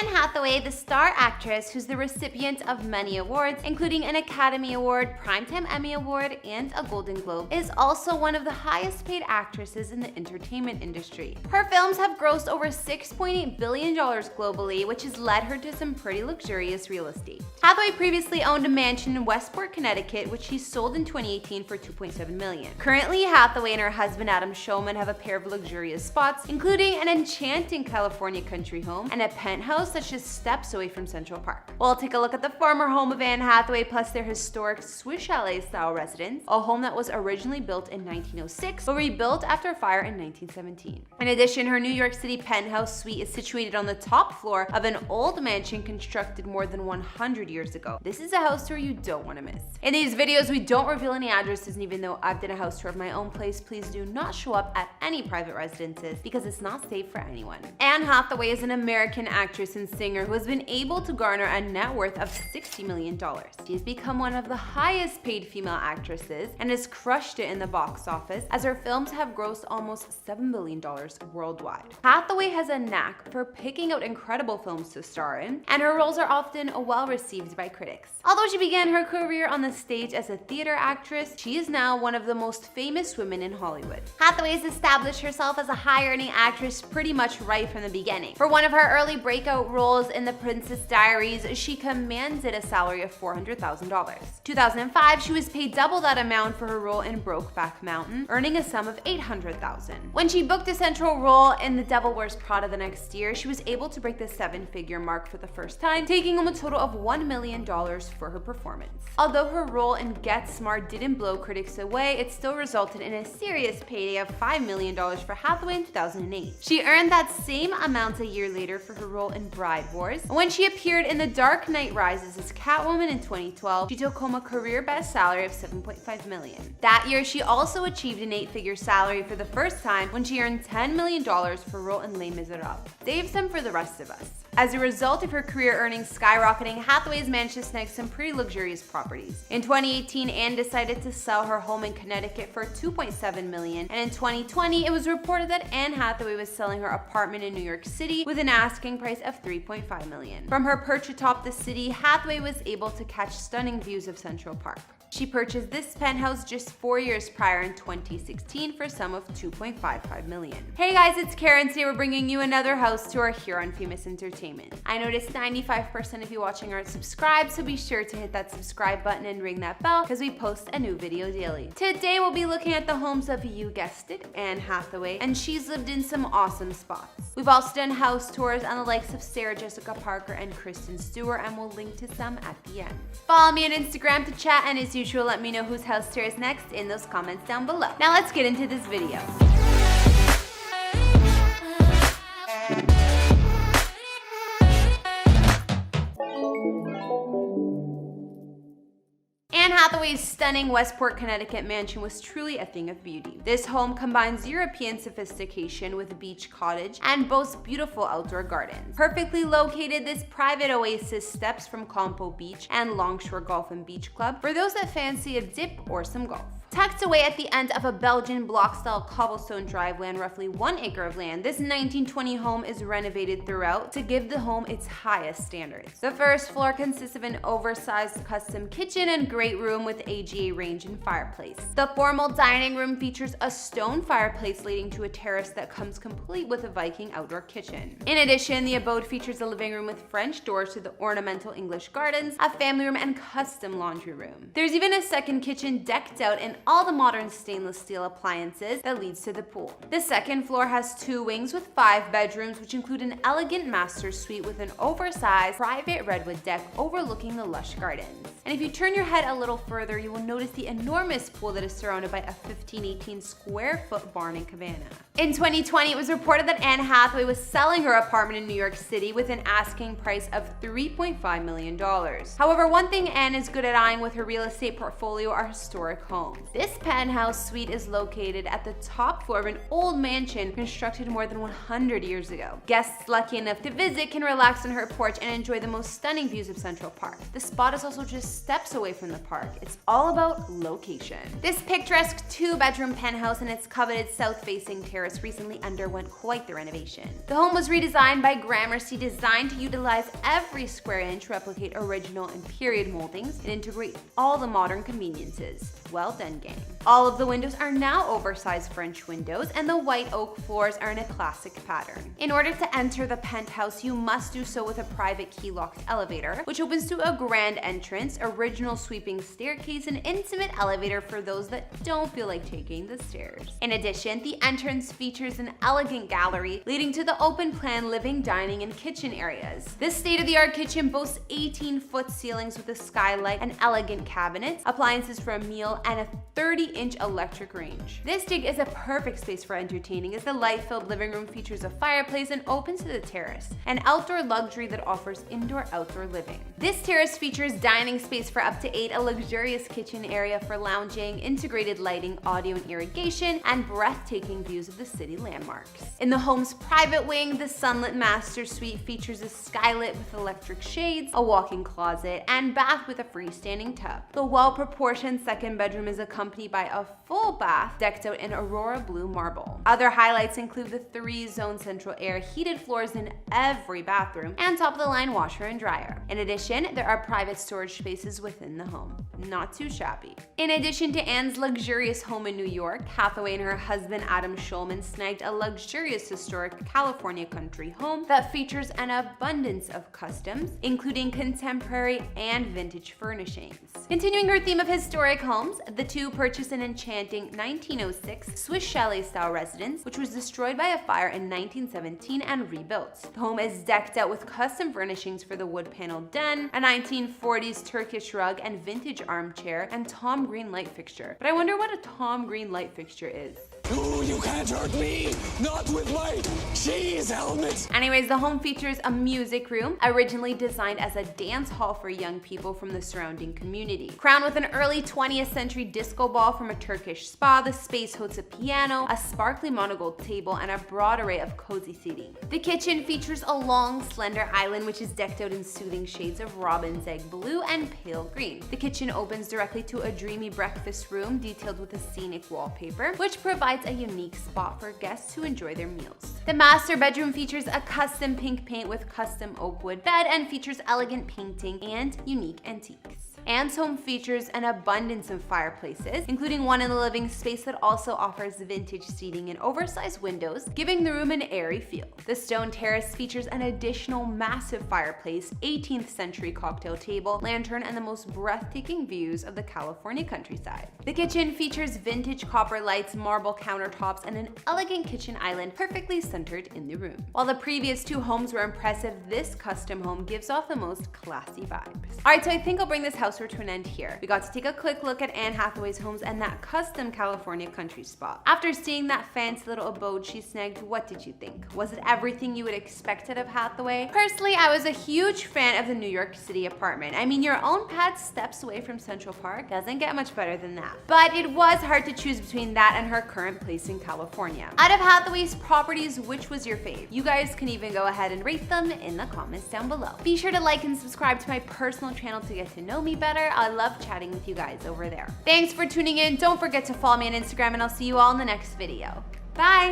Anne Hathaway, the star actress who's the recipient of many awards, including an Academy Award, Primetime Emmy Award, and a Golden Globe, is also one of the highest paid actresses in the entertainment industry. Her films have grossed over $6.8 billion globally, which has led her to some pretty luxurious real estate. Hathaway previously owned a mansion in Westport, Connecticut, which she sold in 2018 for $2.7 million. Currently, Hathaway and her husband Adam Shulman have a pair of luxurious spots, including an enchanting California country home and a penthouse that's just steps away from Central Park. We'll take a look at the former home of Anne Hathaway plus their historic Swiss chalet-style residence, a home that was originally built in 1906 but rebuilt after a fire in 1917. In addition, her New York City penthouse suite is situated on the top floor of an old mansion constructed more than 100 years ago. This is a house tour you don't want to miss. In these videos, we don't reveal any addresses, and even though I've done a house tour of my own place, please do not show up at any private residences because it's not safe for anyone. Anne Hathaway is an American actress and singer who has been able to garner a net worth of $60 million. She has become one of the highest paid female actresses and has crushed it in the box office as her films have grossed almost $7 billion worldwide. Hathaway has a knack for picking out incredible films to star in, and her roles are often well received by critics. Although she began her career on the stage as a theater actress, she is now one of the most famous women in Hollywood. Hathaway has established herself as a high-earning actress pretty much right from the beginning. For one of her early breakout roles in The Princess Diaries, she commanded a salary of $400,000. 2005, she was paid double that amount for her role in Brokeback Mountain, earning a sum of $800,000. When she booked a central role in The Devil Wears Prada the next year, she was able to break the seven-figure mark for the first time, taking home a total of $1 million for her performance. Although her role in Get Smart didn't blow critics away, it still resulted in a serious payday of $5 million for Hathaway in 2008. She earned that same amount a year later for her role in Bride Wars. When she appeared in The Dark Knight Rises as Catwoman in 2012, she took home a career best salary of $7.5 million. That year, she also achieved an 8-figure salary for the first time when she earned $10 million for a role in Les Miserables. Save some for the rest of us. As a result of her career earnings skyrocketing, Hathaway has managed to snag some pretty luxurious properties. In 2018, Anne decided to sell her home in Connecticut for $2.7 million, and in 2020, it was reported that Anne Hathaway was selling her apartment in New York City with an asking price of $3.5 million. From her perch atop the city, Hathaway was able to catch stunning views of Central Park. She purchased this penthouse just 4 years prior in 2016 for a sum of $2.55 million. Hey guys, it's Karen. Today we're bringing you another house tour here on Famous Entertainment. I noticed 95% of you watching aren't subscribed, so be sure to hit that subscribe button and ring that bell because we post a new video daily. Today we'll be looking at the homes of, you guessed it, Anne Hathaway, and she's lived in some awesome spots. We've also done house tours on the likes of Sarah Jessica Parker and Kristen Stewart, and we'll link to some at the end. Follow me on Instagram to chat, and as usual, let me know whose house tour is next in those comments down below. Now let's get into this video. Anne Hathaway's stunning Westport, Connecticut mansion was truly a thing of beauty. This home combines European sophistication with a beach cottage and boasts beautiful outdoor gardens. Perfectly located, this private oasis steps from Campo Beach and Longshore Golf and Beach Club for those that fancy a dip or some golf. Tucked away at the end of a Belgian block-style cobblestone driveway on roughly 1 acre of land, this 1920 home is renovated throughout to give the home its highest standards. The first floor consists of an oversized custom kitchen and great room with AGA range and fireplace. The formal dining room features a stone fireplace leading to a terrace that comes complete with a Viking outdoor kitchen. In addition, the abode features a living room with French doors to the ornamental English gardens, a family room, and custom laundry room. There's even a second kitchen decked out in all the modern stainless steel appliances that leads to the pool. The second floor has 2 wings with 5 bedrooms, which include an elegant master suite with an oversized private redwood deck overlooking the lush gardens. And if you turn your head a little further, you will notice the enormous pool that is surrounded by a 1518 square foot barn and cabana. In 2020, it was reported that Anne Hathaway was selling her apartment in New York City with an asking price of $3.5 million. However, one thing Anne is good at eyeing with her real estate portfolio are historic homes. This penthouse suite is located at the top floor of an old mansion constructed more than 100 years ago. Guests lucky enough to visit can relax on her porch and enjoy the most stunning views of Central Park. The spot is also just steps away from the park. It's all about location. This picturesque 2-bedroom penthouse and its coveted south-facing terrace terrace recently underwent quite the renovation. The home was redesigned by Gramercy Design to utilize every square inch, replicate original and period moldings, and integrate all the modern conveniences. Well done, gang. All of the windows are now oversized French windows, and the white oak floors are in a classic pattern. In order to enter the penthouse, you must do so with a private key-locked elevator, which opens to a grand entrance, original sweeping staircase, and intimate elevator for those that don't feel like taking the stairs. In addition, the entrance features an elegant gallery leading to the open-plan living, dining, and kitchen areas. This state-of-the-art kitchen boasts 18-foot ceilings with a skylight and elegant cabinets, appliances for a meal, and a 30-inch electric range. This dig is a perfect space for entertaining, as the light-filled living room features a fireplace and opens to the terrace, an outdoor luxury that offers indoor-outdoor living. This terrace features dining space for up to 8, a luxurious kitchen area for lounging, integrated lighting, audio and irrigation, and breathtaking views of the city landmarks. In the home's private wing, the sunlit master suite features a skylit with electric shades, a walk-in closet, and bath with a freestanding tub. The well-proportioned second bedroom is accompanied by a full bath decked out in Aurora blue marble. Other highlights include the 3-zone central air, heated floors in every bathroom, and top-of-the-line washer and dryer. In addition, there are private storage spaces within the home. Not too shabby. In addition to Anne's luxurious home in New York, Hathaway and her husband Adam Shulman snagged a luxurious historic California country home that features an abundance of customs, including contemporary and vintage furnishings. Continuing her theme of historic homes, the two purchased an enchanting 1906 Swiss chalet-style residence, which was destroyed by a fire in 1917 and rebuilt. The home is decked out with custom furnishings for the wood-paneled den, a 1940s Turkish rug and vintage armchair, and Tom Green light fixture. But I wonder what a Tom Green light fixture is. Ooh, you can't hurt me! Not with my cheese helmet! Anyways, the home features a music room, originally designed as a dance hall for young people from the surrounding community. Crowned with an early 20th century disco ball from a Turkish spa, the space hosts a piano, a sparkly monogold table, and a broad array of cozy seating. The kitchen features a long, slender island which is decked out in soothing shades of robin's egg blue and pale green. The kitchen opens directly to a dreamy breakfast room detailed with a scenic wallpaper, which provides a unique spot for guests to enjoy their meals. The master bedroom features a custom pink paint with custom oak wood bed and features elegant painting and unique antiques. Anne's home features an abundance of fireplaces, including one in the living space that also offers vintage seating and oversized windows, giving the room an airy feel. The stone terrace features an additional massive fireplace, 18th century cocktail table, lantern, and the most breathtaking views of the California countryside. The kitchen features vintage copper lights, marble countertops, and an elegant kitchen island perfectly centered in the room. While the previous two homes were impressive, this custom home gives off the most classy vibes. Alright, so I think I'll bring this house to an end here. We got to take a quick look at Anne Hathaway's homes and that custom California country spot. After seeing that fancy little abode she snagged, what did you think? Was it everything you would expect out of Hathaway? Personally, I was a huge fan of the New York City apartment. I mean, your own pad steps away from Central Park doesn't get much better than that. But it was hard to choose between that and her current place in California. Out of Hathaway's properties, which was your fave? You guys can even go ahead and rate them in the comments down below. Be sure to like and subscribe to my personal channel to get to know me better. I love chatting with you guys over there. Thanks for tuning in. Don't forget to follow me on Instagram, and I'll see you all in the next video. Bye!